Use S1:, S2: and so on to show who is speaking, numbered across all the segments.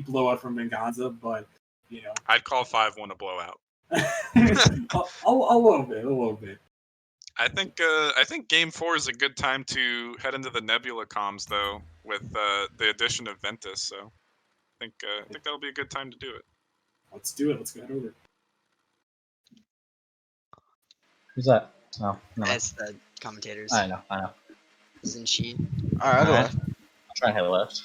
S1: blowout from Venganza, but
S2: I'd call 5-1 a blowout.
S1: a little bit.
S2: I think Game 4 is a good time to head into the Nebula comms though, with the addition of Ventus. So I think that'll be a good time to do it.
S1: Let's do it. Let's go over.
S3: Who's that? Oh, no.
S4: It's the commentators.
S3: I know.
S4: Isn't she?
S5: Alright, I'll go left.
S3: I'll try and hit left.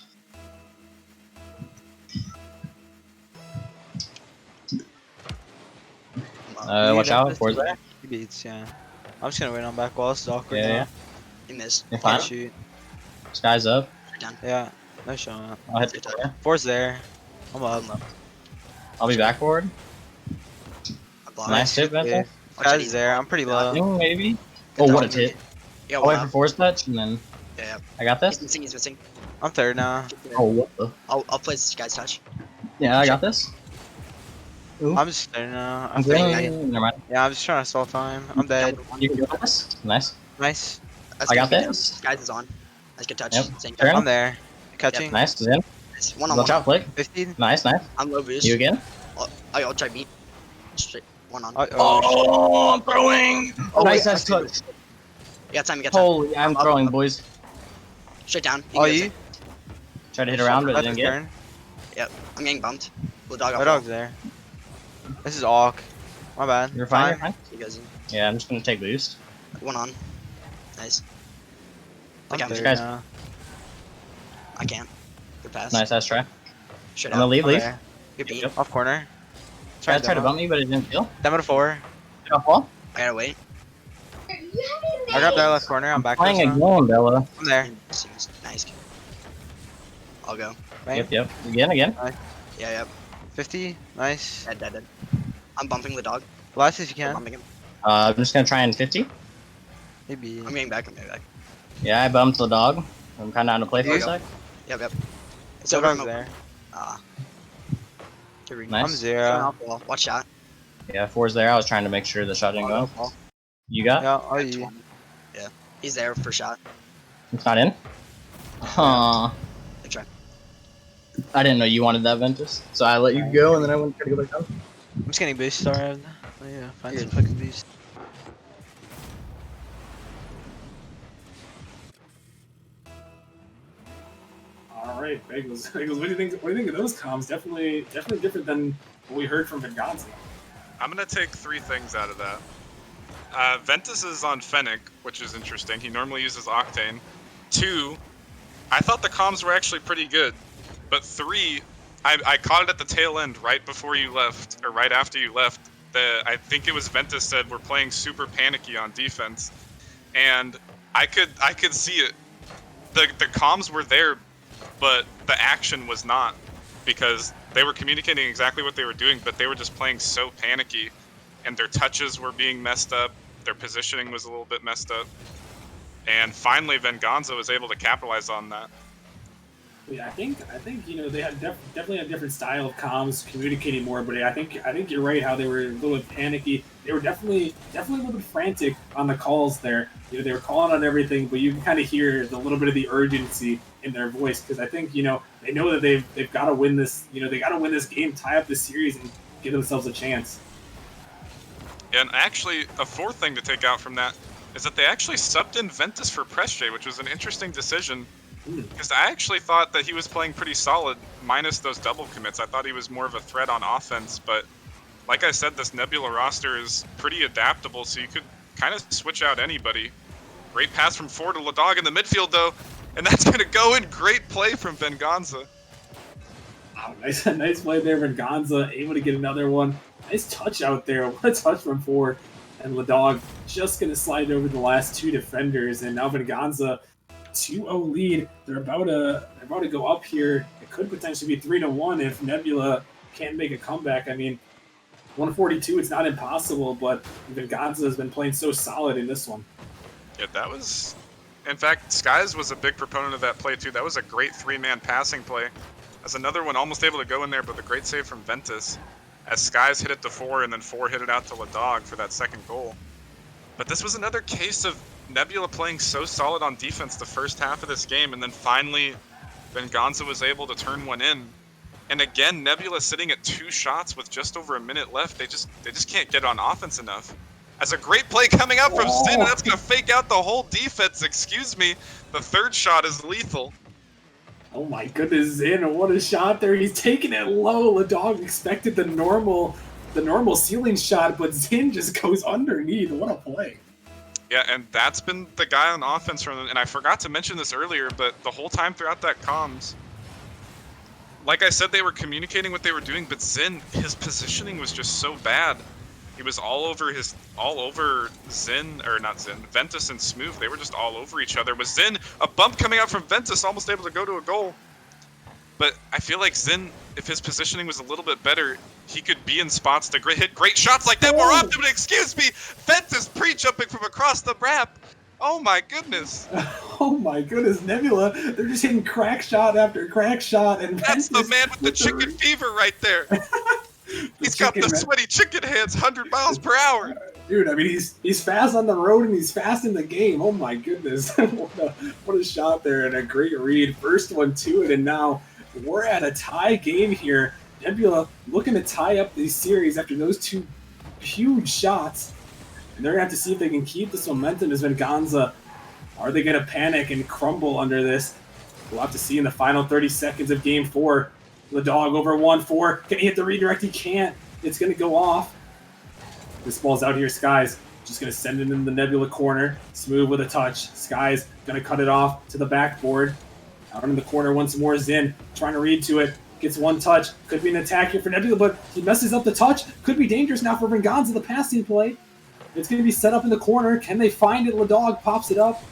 S3: Watch out, Forza there.
S5: He beats, yeah. I'm just gonna wait on back wall. It's awkward.
S3: Yeah.
S4: You missed.
S3: You're
S5: Can't
S3: fine.
S5: shoot.
S3: Sky's up.
S4: You're down.
S5: Yeah. No shot.
S3: I'll hit the player.
S5: Four's there. I'm up.
S3: I'll be back forward.
S4: I blocked.
S3: Nice hit,
S5: Yeah.
S3: Ventus.
S5: Guy's there. I'm pretty low.
S3: Maybe. Oh, what a hit.
S4: Yeah,
S3: I'll wait
S4: wow.
S3: for Force touch and then.
S4: Yeah.
S3: I got
S4: He's
S3: this.
S4: missing.
S5: I'm third now.
S3: Oh, what the?
S4: I'll play this guy's touch.
S3: Yeah, I got this. Ooh.
S5: I'm just there now.
S3: I'm
S4: three.
S3: going. Never mind.
S5: Yeah, I'm just trying to stall time. I'm dead.
S3: You can do this. Nice.
S5: Nice.
S3: I got this.
S4: Guys is on. Nice good touch.
S3: Yep.
S4: Same
S3: Turn.
S4: guy.
S5: I'm there. Catching.
S3: Nice. Is in.
S4: Nice. One on
S3: Watch
S4: one.
S3: out, Flick.
S5: 15.
S3: Nice.
S4: I'm low boost.
S3: You again?
S4: I'll try beat. Straight. One on.
S3: Oh, I'm throwing.
S4: Oh,
S3: nice.
S4: wait,
S3: Nice touch.
S4: You got time. You got time.
S3: Holy, I'm throwing, boys.
S4: Straight down.
S5: Oh, you?
S3: Tried to hit around, but it
S5: Left
S3: didn't
S5: his
S3: get.
S4: Turn. Yep. I'm getting bumped. Blue dog.
S5: My dog's there. This is awk. My bad.
S3: You're fine. You're fine.
S4: He goes in.
S3: Yeah, I'm just gonna take boost.
S4: One on. Nice.
S5: I'm
S4: Okay,
S5: third
S3: guys-
S5: now.
S4: I can't. Good pass.
S3: Nice try.
S4: Straight
S3: I'm gonna
S4: out.
S3: leave.
S5: Okay.
S4: Good beat.
S3: Yep.
S5: Off corner.
S3: Tried to bump me, but it didn't feel.
S5: Demo to 4.
S3: Get off wall.
S4: I gotta wait.
S5: I got that left corner. I'm back.
S3: Playing
S5: first
S3: a
S5: now.
S3: game, Bella.
S5: I'm there.
S4: Nice. I'll go.
S5: Bang.
S3: Yep. Again.
S4: Yeah, yep.
S5: 50. Nice.
S4: Dead. I'm bumping the dog.
S5: Last if you
S4: I'm
S5: can.
S4: bumping him.
S3: I'm just gonna try and 50.
S5: Maybe.
S4: I'm getting back.
S3: Yeah, I bumped the dog. I'm kind of out of play for a
S5: You?
S3: sec.
S4: Yep. It's
S5: So
S4: over.
S5: dog's
S4: I'm
S5: there.
S3: Nice.
S5: I'm 0.
S4: Watch shot.
S3: Yeah, 4's there. I was trying to make sure the shot didn't go. You got?
S5: Yeah. Oh,
S4: Got
S5: you.
S4: 20. Yeah. He's there for shot.
S3: It's not in. Huh.
S4: Good try.
S3: I didn't know you wanted that Ventus, so I let you go, and then I went to go back down.
S5: I'm just getting boost started. Oh, yeah. Find some
S4: Good.
S5: fucking boost.
S1: All right, Bagels. What do you think? What do you think of those comms? Definitely different than what we heard from Venganza.
S2: I'm gonna take 3 things out of that. Ventus is on Fennec, which is interesting. He normally uses Octane. 2, I thought the comms were actually pretty good. But 3, I caught it at the tail end right before you left, or right after you left. I think it was Ventus said we're playing super panicky on defense, and I could see it. The comms were there, but the action was not, because they were communicating exactly what they were doing, but they were just playing so panicky, and their touches were being messed up, their positioning was a little bit messed up, and finally Venganza was able to capitalize on that.
S1: Yeah, I think they had definitely a different style of comms, communicating more. But I think you're right. How they were a little bit panicky. They were definitely a little bit frantic on the calls there. They were calling on everything, but you can kind of hear the little bit of the urgency in their voice, because I think they know that they've got to win this. They got to win this game, tie up this series, and give themselves a chance.
S2: And actually, a 4th thing to take out from that is that they actually subbed in Ventus for Pressure, which was an interesting decision. Because I actually thought that he was playing pretty solid, minus those double commits. I thought he was more of a threat on offense, but like I said, this Nebula roster is pretty adaptable, so you could kind of switch out anybody. Great pass from 4 to Ladog in the midfield, though, and that's going to go in. Great play from Venganza.
S1: Wow, nice play there, Venganza, able to get another one. Nice touch out there. What a touch from 4. And Ladog just going to slide over the last 2 defenders, and now Venganza 2-0 lead. They're about to go up here. It could potentially be 3-1 if Nebula can't make a comeback. I mean, 142, it's not impossible, but Venganza has been playing so solid in this one.
S2: Yeah, that was... In fact, Skies was a big proponent of that play, too. That was a great 3-man passing play. As another one almost able to go in there, but a great save from Ventus. As Skies hit it to 4, and then 4 hit it out to Ladog for that second goal. But this was another case of Nebula playing so solid on defense the first half of this game, and then finally Venganza was able to turn one in. And again, Nebula sitting at 2 shots with just over a minute left. They just can't get on offense enough. As a great play coming out from Sin, and that's gonna fake out the whole defense. Excuse me. The 3rd shot is lethal.
S1: Oh my goodness, Zin, what a shot there. He's taking it low. The dog expected the normal ceiling shot, but Zin just goes underneath. What a play.
S2: Yeah, and that's been the guy on offense from them. And I forgot to mention this earlier, but the whole time throughout that comms, like I said, they were communicating what they were doing, but Zin, his positioning was just so bad. He was all over Zin, or not Zin, Ventus and Smooth. They were just all over each other. With Zin, a bump coming out from Ventus, almost able to go to a goal. But I feel like Zin, if his positioning was a little bit better, he could be in spots to hit great shots like that more often. But excuse me, Ventus pre-jumping from across the wrap. Oh my goodness.
S1: Oh my goodness, Nebula. They're just hitting crack shot after crack shot. And
S2: that's the man with the chicken fever right there. He's got the sweaty chicken hands, 100 miles per hour.
S1: Dude, I mean, he's fast on the road and he's fast in the game. Oh my goodness. What a shot there and a great read. First one to it, and now we're at a tie game here. Nebula looking to tie up the series after those 2 huge shots. And they're going to have to see if they can keep this momentum as Venganza. Are they going to panic and crumble under this? We'll have to see in the final 30 seconds of Game 4. The dog over 1-4. Can he hit the redirect? He can't. It's going to go off. This ball's out here. Skies just going to send it in the Nebula corner. Smooth with a touch. Skies going to cut it off to the backboard. Out in the corner once more. Zin trying to read to it. Gets 1 touch. Could be an attack here for Nebula, but he messes up the touch. Could be dangerous now for Venganza, the passing play. It's going to be set up in the corner. Can they find it? Ladog pops it up.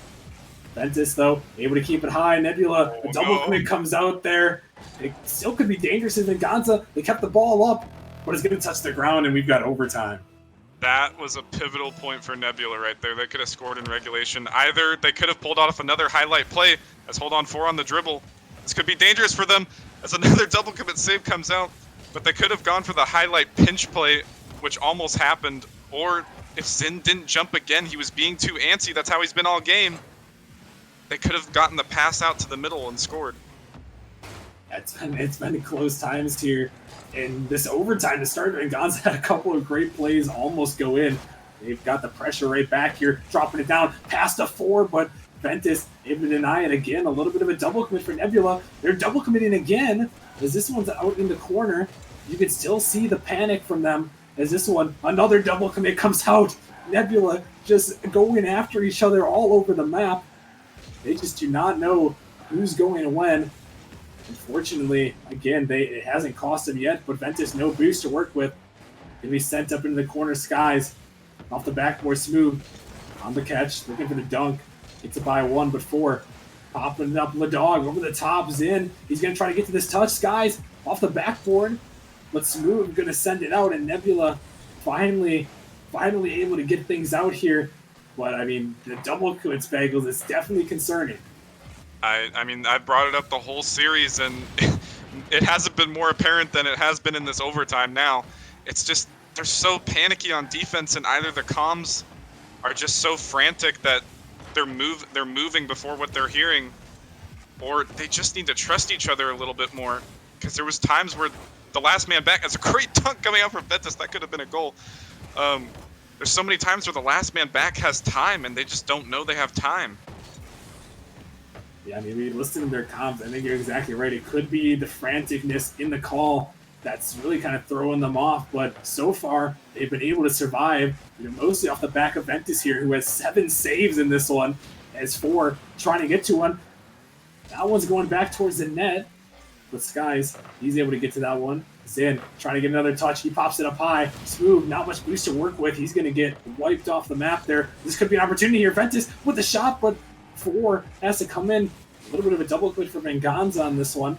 S1: Ventus, though, able to keep it high. Nebula, a double commit comes out there. It still could be dangerous in Venganza. They kept the ball up, but it's going to touch the ground, and we've got overtime.
S2: That was a pivotal point for Nebula right there. They could have scored in regulation. Either they could have pulled off another highlight play as hold on 4 on the dribble. This could be dangerous for them as another double commit save comes out, but they could have gone for the highlight pinch play, which almost happened, or if Zin didn't jump again, he was being too antsy. That's how he's been all game. They could have gotten the pass out to the middle and scored.
S1: It's been close times here. In this overtime to start, Venganza had a couple of great plays almost go in. They've got the pressure right back here, dropping it down past a 4, but Ventus able to deny it again. A little bit of a double commit for Nebula. They're double committing again as this one's out in the corner. You can still see the panic from them as this one, another double commit comes out. Nebula just going after each other all over the map. They just do not know who's going when. Unfortunately, again, it hasn't cost them yet, but Ventus no boost to work with. Gonna be sent up into the corner. Skies off the backboard. Smooth on the catch, looking for the dunk. Gets it by 1, but 4. Popping it up, Ladog over the top, Zin. He's gonna try to get to this touch. Skies off the backboard, but Smooth gonna send it out, and Nebula finally able to get things out here. But I mean, the double commit Bagels is definitely concerning.
S2: I mean, I brought it up the whole series, and it hasn't been more apparent than it has been in this overtime now. It's just, they're so panicky on defense, and either the comms are just so frantic that they're moving before what they're hearing, or they just need to trust each other a little bit more. Because there was times where the last man back, that's a great dunk coming out from Ventus, that could have been a goal. There's so many times where the last man back has time, and they just don't know they have time.
S1: Yeah, I mean, we listen to their comms. I think you're exactly right. It could be the franticness in the call that's really kind of throwing them off. But so far, they've been able to survive, mostly off the back of Ventus here, who has 7 saves in this one, as 4 trying to get to one. That one's going back towards the net. But Skies, he's able to get to that one. Zin trying to get another touch. He pops it up high. Smooth, not much boost to work with. He's going to get wiped off the map there. This could be an opportunity here. Ventus with the shot, but 4 has to come in. A little bit of a double click for Venganza on this one.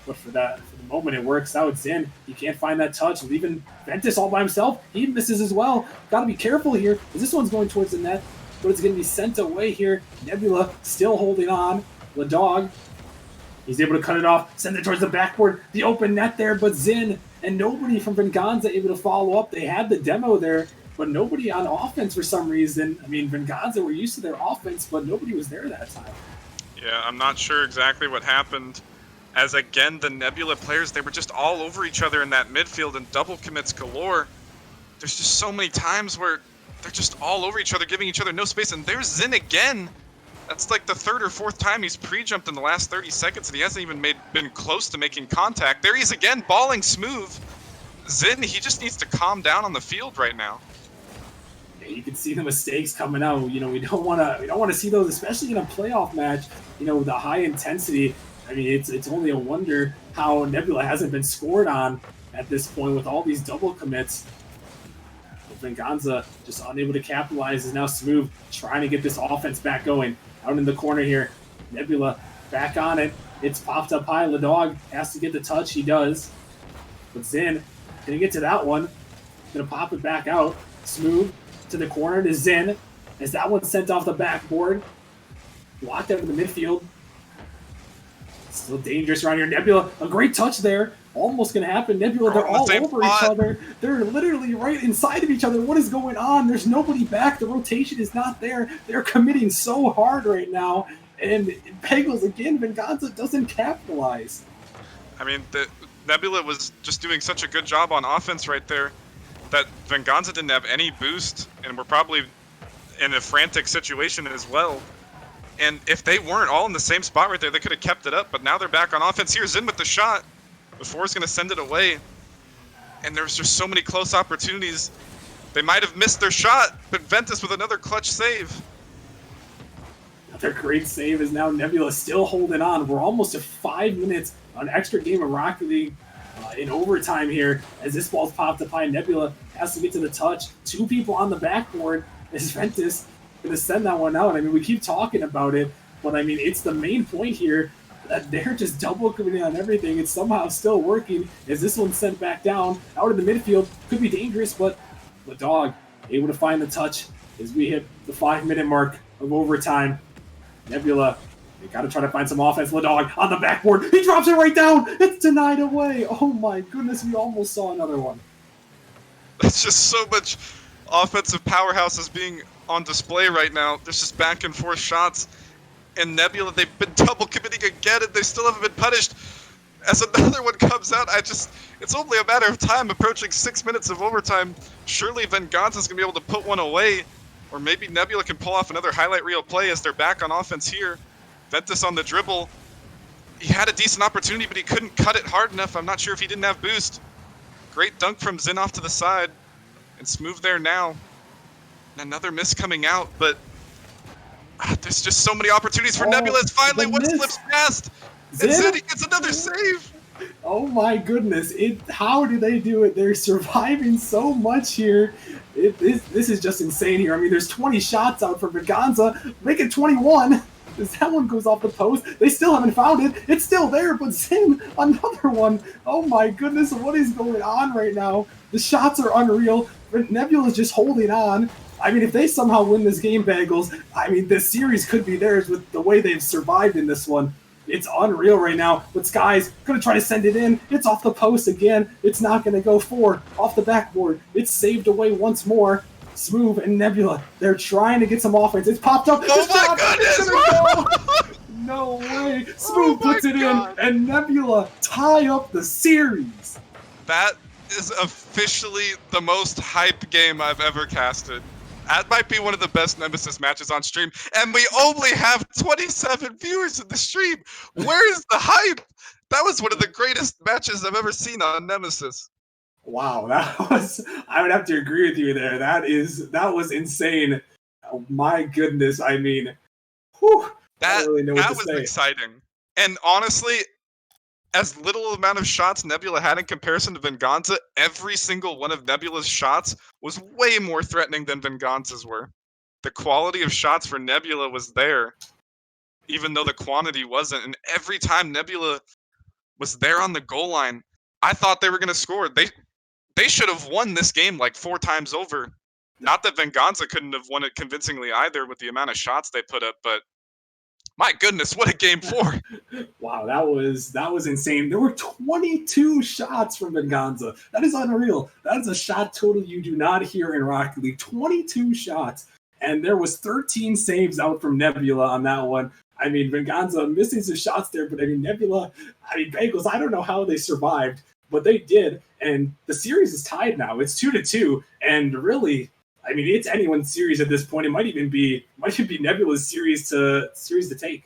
S1: But for the moment, it works out. Zin, he can't find that touch, leaving Ventus all by himself. He misses as well. Got to be careful here, because this one's going towards the net, but it's going to be sent away here. Nebula still holding on. Ladog, he's able to cut it off, send it towards the backboard. The open net there, but Zin and nobody from Venganza able to follow up. They had the demo there, but nobody on offense for some reason. I mean, Venganza were used to their offense, but nobody was there that time.
S2: Yeah, I'm not sure exactly what happened. as again the Nebula players, they were just all over each other in that midfield and double commits galore. There's just so many times where they're just all over each other, giving each other no space, and there's Zin again. That's like the third or fourth time he's pre-jumped in the last 30 seconds, and he hasn't even been close to making contact. There he is again, balling smooth. Zin, he just needs to calm down on the field right now.
S1: Yeah, you can see the mistakes coming out. You know, we don't want to see those, especially in a playoff match. You know, with the high intensity. I mean, it's only a wonder how Nebula hasn't been scored on at this point with all these double commits. Venganza just unable to capitalize, is now Smooth trying to get this offense back going. Out in the corner here, Nebula back on it. It's popped up high. Ladog has to get the touch. He does. But Zin gonna get to that one. Gonna pop it back out. Smooth to the corner to Zin. As that one sent off the backboard. Blocked out in the midfield. Still dangerous around here. Nebula, a great touch there. Almost going to happen. Nebula, they're all over each other. They're literally right inside of each other. What is going on? There's nobody back. The rotation is not there. They're committing so hard right now. And Pegels, again, Venganza doesn't capitalize.
S2: I mean, Nebula was just doing such a good job on offense right there that Venganza didn't have any boost, and we're probably in a frantic situation as well. And if they weren't all in the same spot right there, they could have kept it up, but now they're back on offense. Here's Zin with the shot. Before is going to send it away. And there's just so many close opportunities. They might have missed their shot, but Ventus with another clutch save.
S1: Another great save is now Nebula still holding on. We're almost at 5 minutes on extra game of Rocket League in overtime here. As this ball's popped up high, Nebula has to get to the touch. 2 people on the backboard. Is Ventus going to send that one out? I mean, we keep talking about it, but I mean, it's the main point here. That they're just double committing on everything. It's somehow still working as this one's sent back down. Out in the midfield. Could be dangerous, but the dog able to find the touch as we hit the 5-minute mark of overtime. Nebula, they got to try to find some offense. Ladog on the backboard. He drops it right down. It's denied away. Oh my goodness, we almost saw another one.
S2: That's just so much offensive powerhouses being on display right now. There's just back and forth shots. And Nebula, they've been double committing again, and they still haven't been punished. As another one comes out, it's only a matter of time, approaching 6 minutes of overtime. Surely Venganza's going to be able to put one away, or maybe Nebula can pull off another highlight reel play as they're back on offense here. Ventus on the dribble. He had a decent opportunity, but he couldn't cut it hard enough. I'm not sure if he didn't have boost. Great dunk from Zin off to the side, and Smooth there now. Another miss coming out, but there's just so many opportunities for Nebula. It's finally one slips past. And Zin gets another save.
S1: Oh my goodness! How do they do it? They're surviving so much here. This is just insane here. I mean, there's 20 shots out for Venganza. Make it 21. As that one goes off the post, they still haven't found it. It's still there, but Zin, another one. Oh my goodness, what is going on right now? The shots are unreal. Nebula's just holding on. I mean, if they somehow win this game, Bagels, I mean, this series could be theirs with the way they've survived in this one. It's unreal right now. But Sky's going to try to send it in. It's off the post again. It's not going to go 4 off the backboard. It's saved away once more. Smooth and Nebula, they're trying to get some offense. It's popped up.
S2: Oh my goodness!
S1: No way. Smooth puts it in, and Nebula tie up the series.
S2: That is officially the most hype game I've ever casted. That might be one of the best Nemesis matches on stream, and we only have 27 viewers in the stream. Where is the hype? That was one of the greatest matches I've ever seen on Nemesis.
S1: Wow, I would have to agree with you there. That was insane. Oh my goodness, I mean, whew, I don't really know what to
S2: was
S1: say.
S2: Exciting. And honestly, as little amount of shots Nebula had in comparison to Venganza, every single one of Nebula's shots was way more threatening than Venganza's were. The quality of shots for Nebula was there, even though the quantity wasn't. And every time Nebula was there on the goal line, I thought they were going to score. They should have won this game like 4 times over. Not that Venganza couldn't have won it convincingly either with the amount of shots they put up, but my goodness, what a game 4.
S1: Wow, that was insane. There were 22 shots from Venganza. That is unreal. That is a shot total you do not hear in Rocket League. 22 shots. And there was 13 saves out from Nebula on that one. I mean, Venganza missing some shots there, but I mean, Nebula, I mean, Bagels, I don't know how they survived, but they did. And the series is tied now. It's 2-2. And really, I mean, it's anyone's series at this point. It might even be Nebula's series to take.